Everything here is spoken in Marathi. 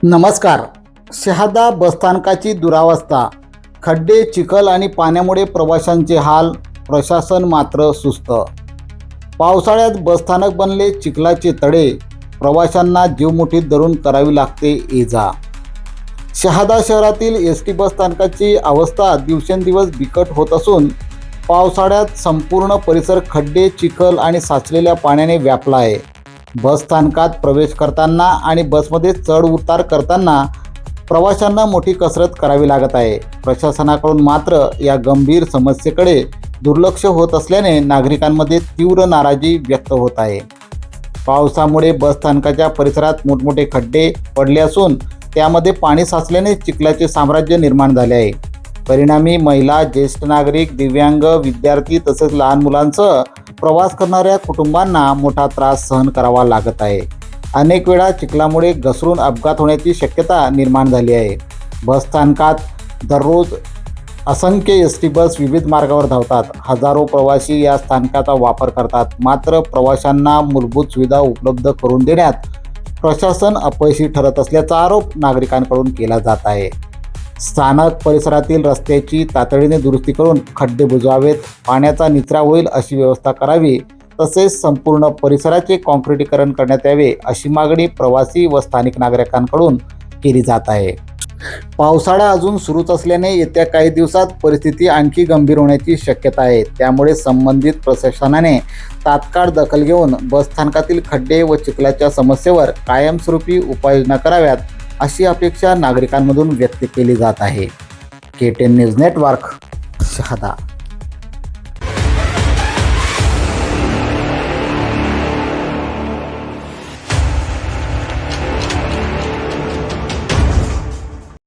नमस्कार. शहादा बसस्थानकाची दुरावस्था, खड्डे, चिखल आणि पाण्यामुळे प्रवाशांचे हाल, प्रशासन मात्र सुस्त. पावसाळ्यात बसस्थानक बनले चिखलाचे तडे, प्रवाशांना जीव मुठीत धरून करावी लागते ये-जा. शहादा शहरातील एस टी बसस्थानकाची अवस्था दिवसेंदिवस बिकट होत असून पावसाळ्यात संपूर्ण परिसर खड्डे, चिखल आणि साचलेल्या पाण्याने व्यापला आहे. बसस्थानकात प्रवेश करताना आणि बसमध्ये चढ उतार करताना प्रवाशांना मोठी कसरत करावी लागत आहे. प्रशासनाकडून मात्र या गंभीर समस्येकडे दुर्लक्ष होत असल्याने नागरिकांमध्ये तीव्र नाराजी व्यक्त होत आहे. पावसामुळे बसस्थानकाच्या परिसरात मोठमोठे खड्डे पडले असून त्यामध्ये पाणी साचल्याने चिखलाचे साम्राज्य निर्माण झाले आहे. परिणामी महिला, ज्येष्ठ नागरिक, दिव्यांग, विद्यार्थी तसेच लहान मुलांसह प्रवास करणाऱ्या कुटुंबांना मोठा त्रास सहन करावा लागत आहे. अनेक वेळा चिखलामुळे घसरून अपघात होण्याची शक्यता निर्माण झाली आहे. बसस्थानकात दररोज असंख्य एस टी बस विविध मार्गावर धावतात. हजारो प्रवासी या स्थानकाचा वापर करतात. मात्र प्रवाशांना मूलभूत सुविधा उपलब्ध करून देण्यात प्रशासन अपयशी ठरत असल्याचा आरोप नागरिकांकडून केला जात आहे. स्थानक परिसरातील रस्त्याची तातडीने दुरुस्ती करून खड्डे बुजवावेत, पाण्याचा निचरा होईल अशी व्यवस्था करावी, तसेच संपूर्ण परिसराचे काँक्रिटीकरण करण्यात यावे अशी मागणी प्रवासी व स्थानिक नागरिकांकडून केली जात आहे. पावसाळा अजून सुरूच असल्याने येत्या काही दिवसात परिस्थिती आणखी गंभीर होण्याची शक्यता आहे. त्यामुळे संबंधित प्रशासनाने तात्काळ दखल घेऊन बसस्थानकातील खड्डे व चिखलाच्या समस्येवर कायमस्वरूपी उपाययोजना कराव्यात अशी अपेक्षा नागरिकांमधून व्यक्त केली जात आहे. KTN news network, Shahada.